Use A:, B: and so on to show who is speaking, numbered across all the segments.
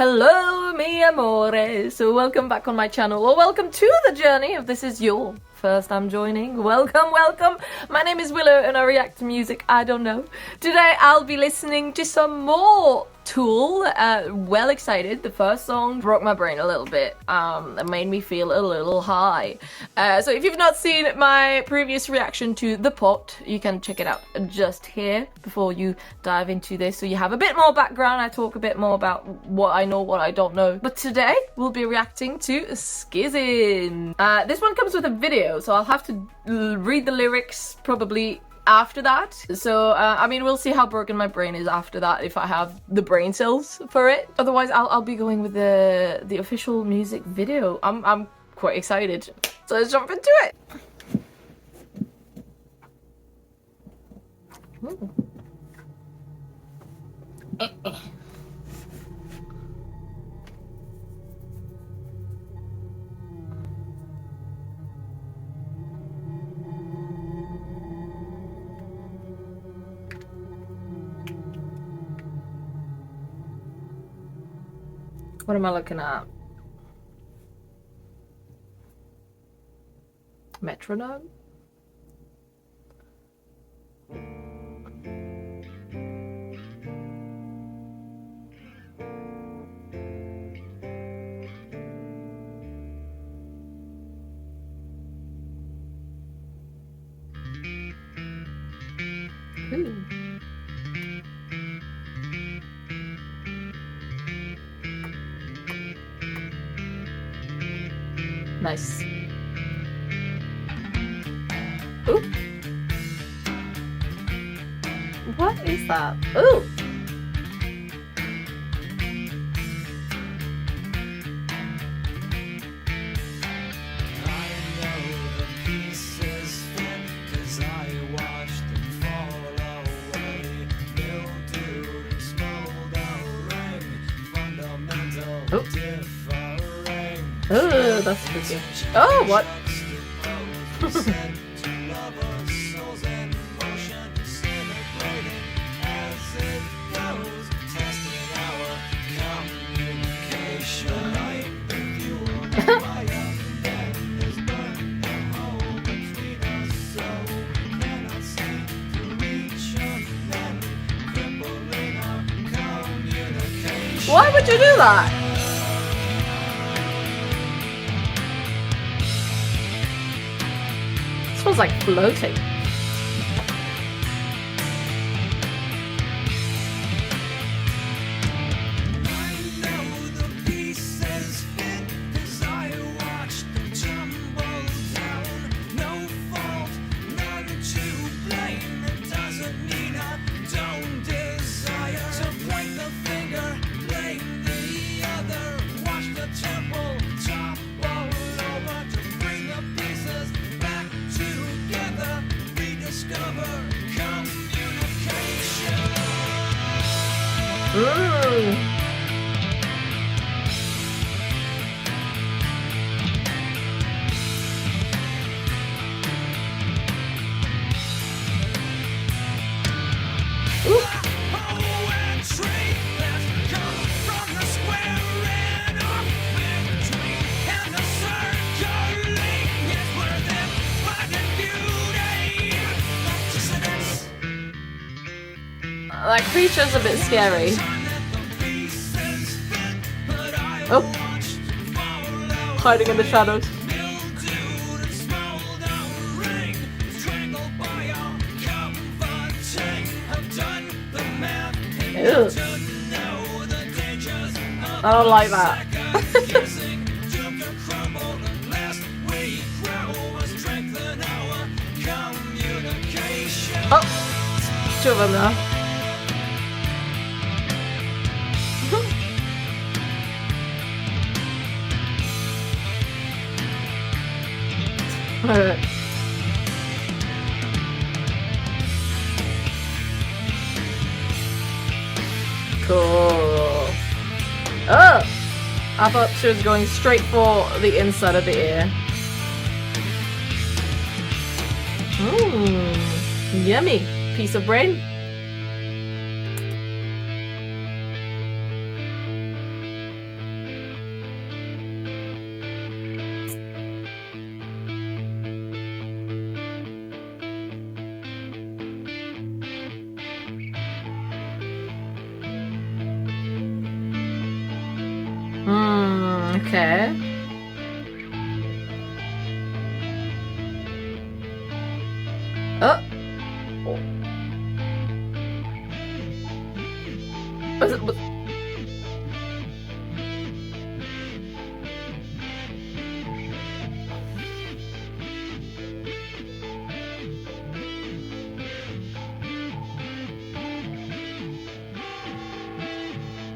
A: Hello, mi amores. So welcome back on my channel, or welcome to the journey if this is your first time joining. Welcome, welcome. My name is Willow and I react to music I don't know. Today I'll be listening to some more Tool. Well excited. The first song broke my brain a little bit. It made me feel a little high. So if you've not seen my previous reaction to The Pot, you can check it out just here before you dive into this, so you have a bit more background. I talk a bit more about what I know, what I don't know. But today we'll be reacting to Schism. This one comes with a video, so I'll have to read the lyrics probably after that. So I mean, we'll see how broken my brain is after that, if I have the brain cells for it. Otherwise I'll be going with the official music video. I'm quite excited, so let's jump into it. What am I looking at? Metronome? Ooh. Nice. Ooh. What is that? Ooh. Oh, that's spooky. Oh, what? Why would you do that? Feels like floating. That creature's a bit scary. Oh! Hiding in the shadows. Ew. I don't like that. Oh! Two of them now. Cool. Oh! I thought she was going straight for the inside of the ear. Mmm. Yummy. Piece of brain. Okay. Oh.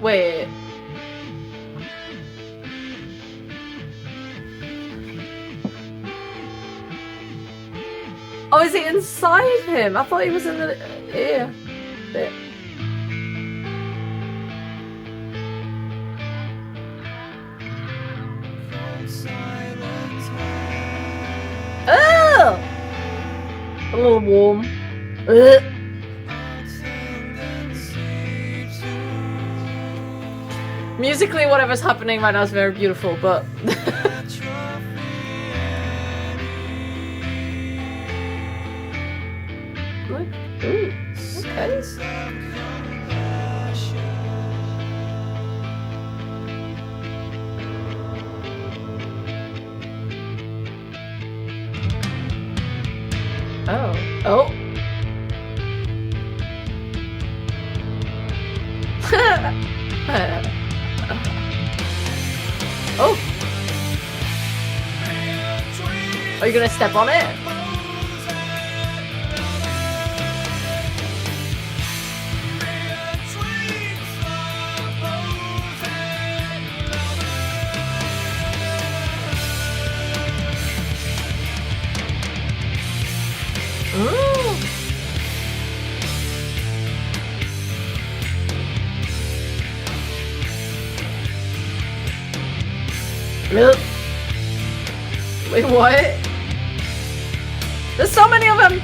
A: Wait. Oh, is it inside him? I thought he was in the ear bit. Oh! A little warm. Ugh. Musically, whatever's happening right now is very beautiful, but... Ooh, okay. Oh. Oh. Oh. Are you gonna step on it? Wait, what? There's so many of them!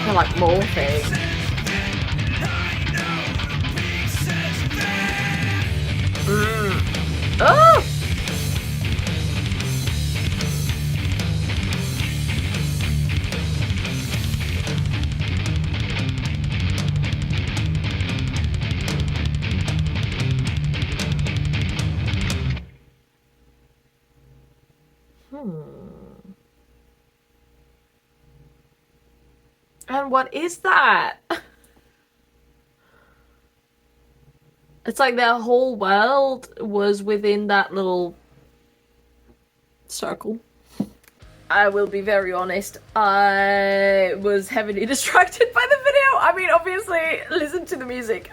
A: They're like morphing. Oh! And what is that? It's like their whole world was within that little circle. I will be very honest, I was heavily distracted by the video. I mean, obviously, listen to the music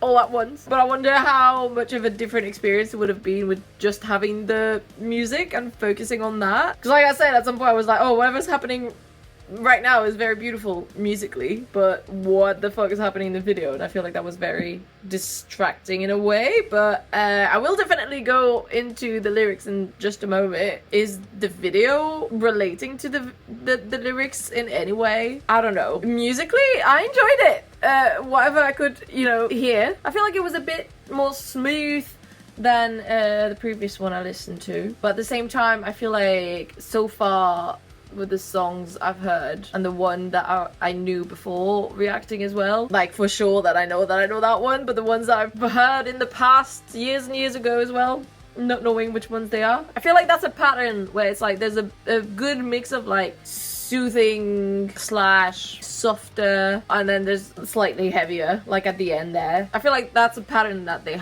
A: all at once, but I wonder how much of a different experience it would have been with just having the music and focusing on that. Because like I said, at some point I was like, oh, whatever's happening right now is very beautiful musically, but what the fuck is happening in the video? And I feel like that was very distracting in a way, but I will definitely go into the lyrics in just a moment. Is the video relating to the lyrics in any way? I don't know. Musically, I enjoyed it. Whatever I could, you know, hear. I feel like it was a bit more smooth than the previous one I listened to, but at the same time, I feel like so far with the songs I've heard and the one that I knew before reacting as well, like for sure that I know that one, but the ones that I've heard in the past years and years ago as well, not knowing which ones they are, I feel like that's a pattern where it's like there's a good mix of like soothing slash softer, and then there's slightly heavier like at the end there. I feel like that's a pattern that they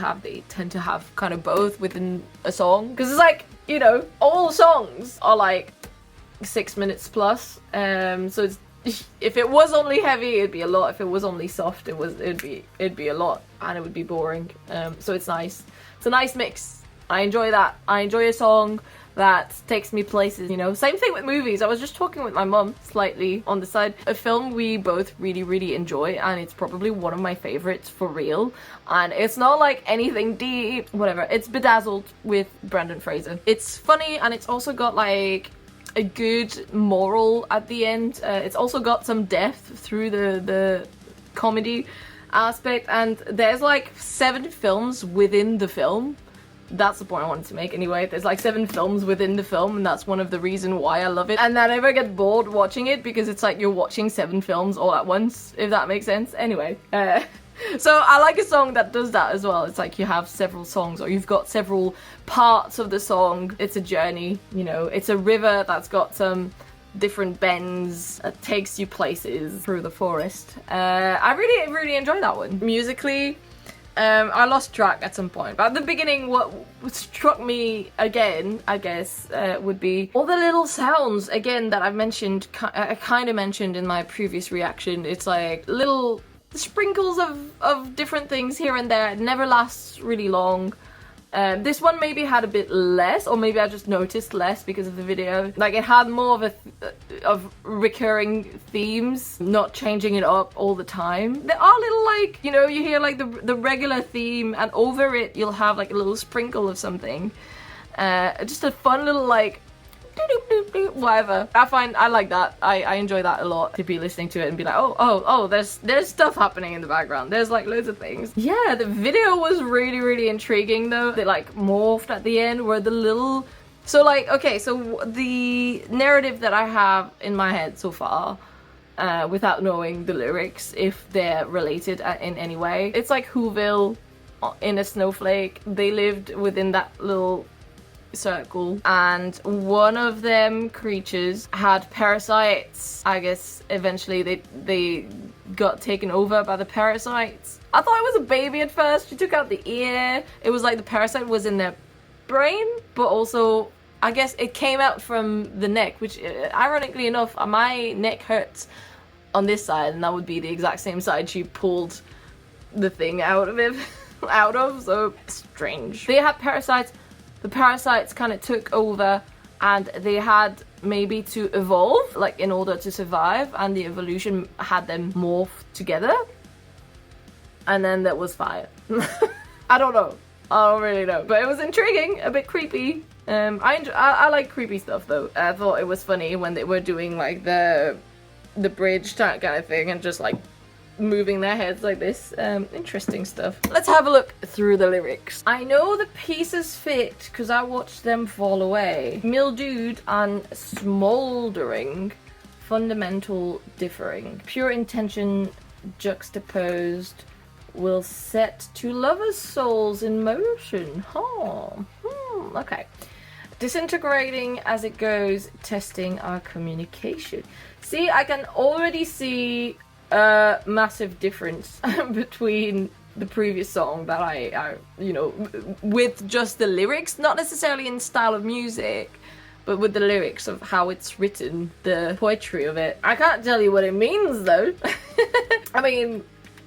A: tend to have kind of both within a song, because it's like, you know, all songs are like 6 minutes plus, so it's, if it was only heavy it'd be a lot, if it was only soft it'd be a lot, and it would be boring. So it's nice, it's a nice mix. I enjoy that. I enjoy a song that takes me places, you know. Same thing with movies. I was just talking with my mum slightly on the side, a film we both really enjoy, and it's probably one of my favorites for real, and it's not like anything deep, whatever. It's Bedazzled with Brendan Fraser. It's funny, and it's also got like a good moral at the end. It's also got some depth through the comedy, aspect, and there's like 7 films within the film. That's the point I wanted to make anyway. There's like 7 films within the film, and that's one of the reasons why I love it. And I never get bored watching it, because it's like you're watching 7 films all at once, if that makes sense. Anyway, so I like a song that does that as well. It's like you have several songs, or you've got several parts of the song. It's a journey, you know. It's a river that's got some different bends that takes you places through the forest. I really enjoyed that one. Musically, I lost track at some point, but at the beginning what struck me again, I guess, would be all the little sounds, again, that I've mentioned, I kind of mentioned in my previous reaction. It's like little sprinkles of different things here and there. It never lasts really long. This one maybe had a bit less, or maybe I just noticed less because of the video. Like, it had more of recurring themes, not changing it up all the time. There are little, like, you know, you hear like the regular theme, and over it you'll have like a little sprinkle of something. Just a fun little, like, whatever. I like that. I enjoy that a lot, to be listening to it and be like, oh, there's stuff happening in the background. There's like loads of things. Yeah, the video was really intriguing though. They like morphed at the end where the little, so like, okay, so the narrative that I have in my head so far, without knowing the lyrics, if they're related in any way, it's like Whoville in a snowflake. They lived within that little circle, and one of them creatures had parasites. I guess eventually they got taken over by the parasites. I thought it was a baby at first. She took out the ear. It was like the parasite was in their brain, but also I guess it came out from the neck, which ironically enough, my neck hurts on this side, and that would be the exact same side she pulled the thing out of it out of. So strange. They had parasites. The parasites kind of took over, and they had maybe to evolve, like, in order to survive, and the evolution had them morph together. And then there was fire. I don't know. I don't really know. But it was intriguing, a bit creepy. I like creepy stuff though. I thought it was funny when they were doing like the bridge kind of thing, and just like moving their heads like this. Interesting stuff. Let's have a look through the lyrics. I know the pieces fit because I watched them fall away. Mildewed and smoldering, fundamental differing, pure intention juxtaposed, will set two lovers' souls in motion. Okay. Disintegrating as it goes, testing our communication. See, I can already see a massive difference between the previous song that I, you know, with just the lyrics, not necessarily in style of music, but with the lyrics of how it's written, the poetry of it. I can't tell you what it means though. I mean,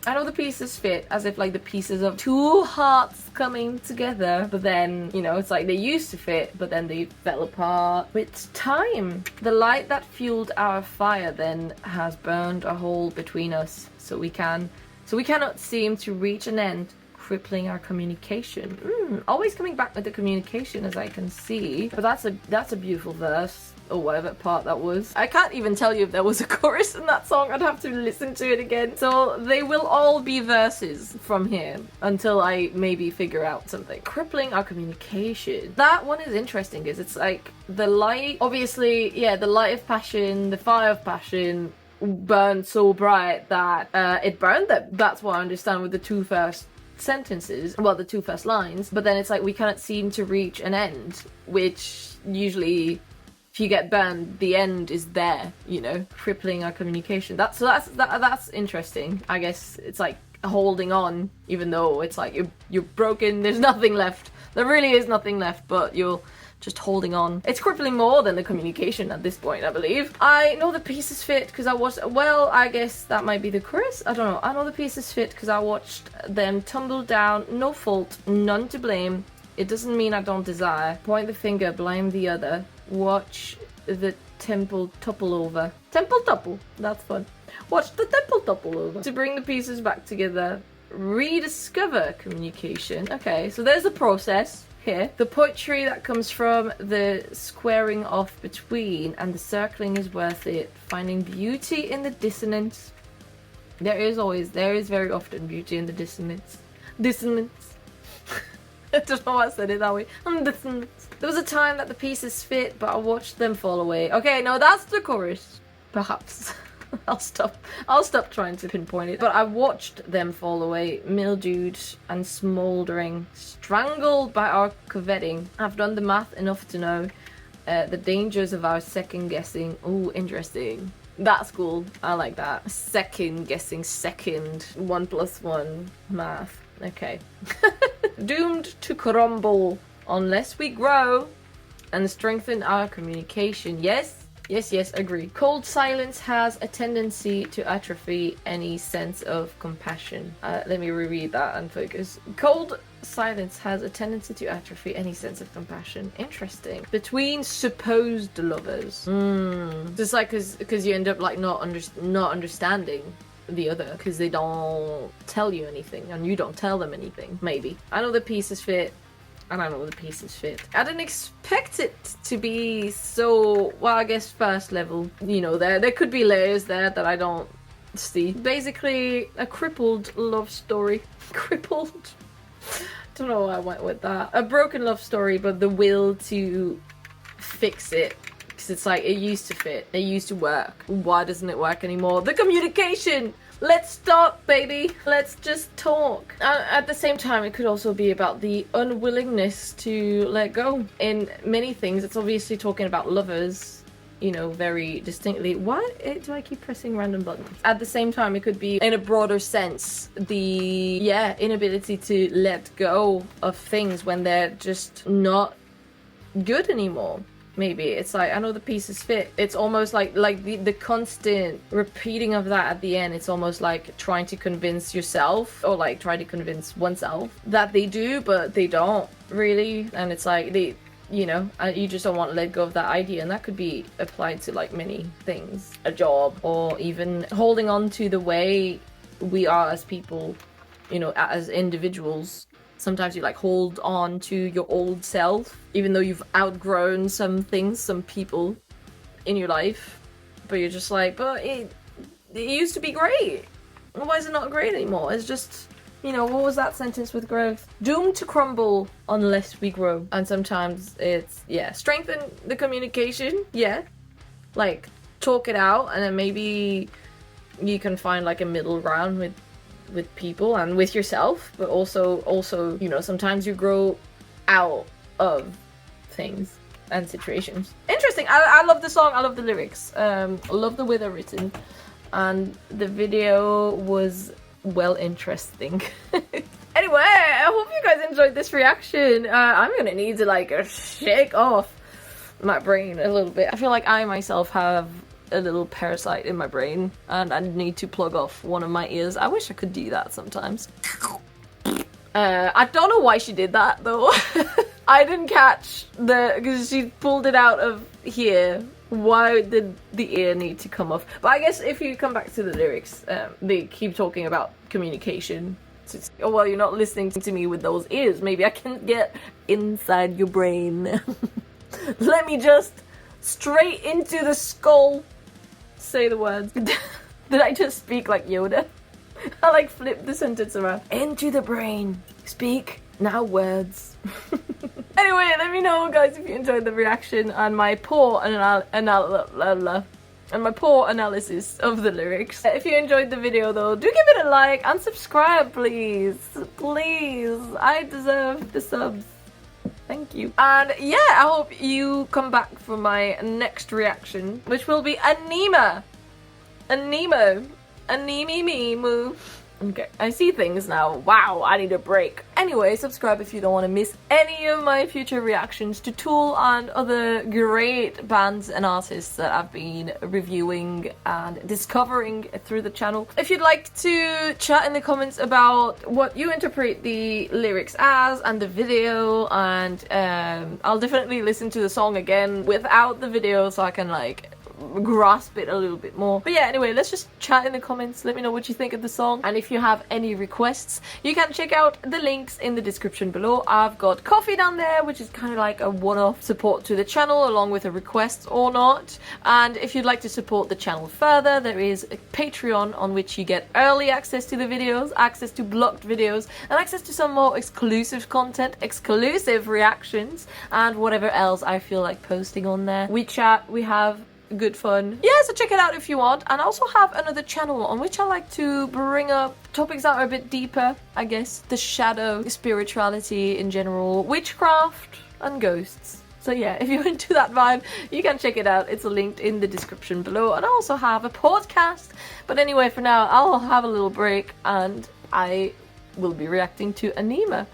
A: I know the pieces fit as if like the pieces of two hearts coming together, but then, you know, it's like they used to fit, but then they fell apart with time. The light that fueled our fire then has burned a hole between us, so we cannot seem to reach an end, crippling our communication. Always coming back with the communication, as I can see. But that's a beautiful verse, or whatever part that was. I can't even tell you if there was a chorus in that song. I'd have to listen to it again. So they will all be verses from here until I maybe figure out something. Crippling our communication. That one is interesting because it's like the light, obviously, yeah, the light of passion, the fire of passion burned so bright that it burned them. That's what I understand with the two first sentences, well, the two first lines. But then it's like we cannot seem to reach an end, which usually, if you get burned, the end is there, you know, crippling our communication. That's interesting. I guess it's like holding on, even though it's like you're broken, there's nothing left. There really is nothing left, but you're just holding on. It's crippling more than the communication at this point, I believe. I know the pieces fit because I watched, well, I guess that might be the chorus. I don't know. I know the pieces fit because I watched them tumble down. No fault, none to blame. It doesn't mean I don't desire. Point the finger, blame the other. Watch the temple topple over. Temple topple, that's fun. Watch the temple topple over. To bring the pieces back together. Rediscover communication. Okay, so there's a process here. The poetry that comes from the squaring off between and the circling is worth it. Finding beauty in the dissonance. There is very often beauty in the dissonance. Dissonance. I don't know why I said it that way. Dissonance. There was a time that the pieces fit, but I watched them fall away. Okay, no, that's the chorus. Perhaps. I'll stop trying to pinpoint it. But I watched them fall away, mildewed and smouldering, strangled by our coveting. I've done the math enough to know the dangers of our second guessing. Ooh, interesting. That's cool. I like that. Second guessing, 1 + 1 math. Okay. Doomed to crumble unless we grow and strengthen our communication. Yes, agree. Cold silence has a tendency to atrophy any sense of compassion. Let me reread that and focus. Cold silence has a tendency to atrophy any sense of compassion. Interesting. Between supposed lovers. Just like because you end up like not understanding the other because they don't tell you anything and you don't tell them anything. Maybe. I know the pieces fit. And I know the pieces fit. I didn't expect it to be so, well, I guess first level. You know, there could be layers there that I don't see. Basically, a crippled love story. Crippled? Don't know why I went with that. A broken love story, but the will to fix it. Because it's like, it used to fit. It used to work. Why doesn't it work anymore? The communication! Let's talk, baby. Let's just talk. At the same time, it could also be about the unwillingness to let go. In many things, it's obviously talking about lovers, you know, very distinctly. Why do I keep pressing random buttons? At the same time, it could be, in a broader sense, the, inability to let go of things when they're just not good anymore. Maybe it's like, I know the pieces fit. It's almost like the constant repeating of that at the end. It's almost like trying to convince yourself or like try to convince oneself that they do, but they don't really. And it's like you just don't want to let go of that idea. And that could be applied to like many things, a job, or even holding on to the way we are as people, you know, as individuals. Sometimes you like hold on to your old self, even though you've outgrown some things, some people in your life. But you're just like, but it used to be great. Why is it not great anymore? It's just, you know, what was that sentence with growth? Doomed to crumble unless we grow. And sometimes it's, strengthen the communication. Yeah. Like, talk it out, and then maybe you can find like a middle ground with people and with yourself, but also, you know, sometimes you grow out of things and situations. Interesting. I love the song. I love the lyrics. I love the way they're written, and the video was well interesting. Anyway, I hope you guys enjoyed this reaction. I'm gonna need to like shake off my brain a little bit. I feel like I myself have a little parasite in my brain and I need to plug off one of my ears. I wish I could do that sometimes. I don't know why she did that though. I didn't catch because she pulled it out of here. Why did the ear need to come off? But I guess if you come back to the lyrics, they keep talking about communication. So oh well, you're not listening to me with those ears. Maybe I can get inside your brain. Let me just straight into the skull. Say the words. Did I just speak like Yoda? I like flip the sentence around. Into the brain. Speak now words. Anyway, let me know guys if you enjoyed the reaction and my poor analysis of the lyrics. If you enjoyed the video though, do give it a like and subscribe please. Please. I deserve the subs. Thank you. And yeah, I hope you come back for my next reaction, which will be a Nemo. A Nemo. Okay, I see things now. Wow, I need a break. Anyway, subscribe if you don't want to miss any of my future reactions to Tool and other great bands and artists that I've been reviewing and discovering through the channel. If you'd like to chat in the comments about what you interpret the lyrics as and the video, and I'll definitely listen to the song again without the video so I can like grasp it a little bit more. But yeah, anyway, let's just chat in the comments. Let me know what you think of the song. And if you have any requests, you can check out the links in the description below. I've got Coffee down there, which is kind of like a one-off support to the channel, along with a request or not. And if you'd like to support the channel further, there is a Patreon on which you get early access to the videos, access to blocked videos, and access to some more exclusive content, exclusive reactions, and whatever else I feel like posting on there. We chat, we have good fun. Yeah, so check it out if you want. And I also have another channel on which I like to bring up topics that are a bit deeper, I guess. The shadow, spirituality in general, witchcraft, and ghosts. So yeah, if you're into that vibe, you can check it out. It's linked in the description below. And I also have a podcast. But anyway, for now, I'll have a little break and I will be reacting to Anima.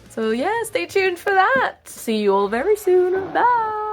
A: So yeah, stay tuned for that. See you all very soon. Bye!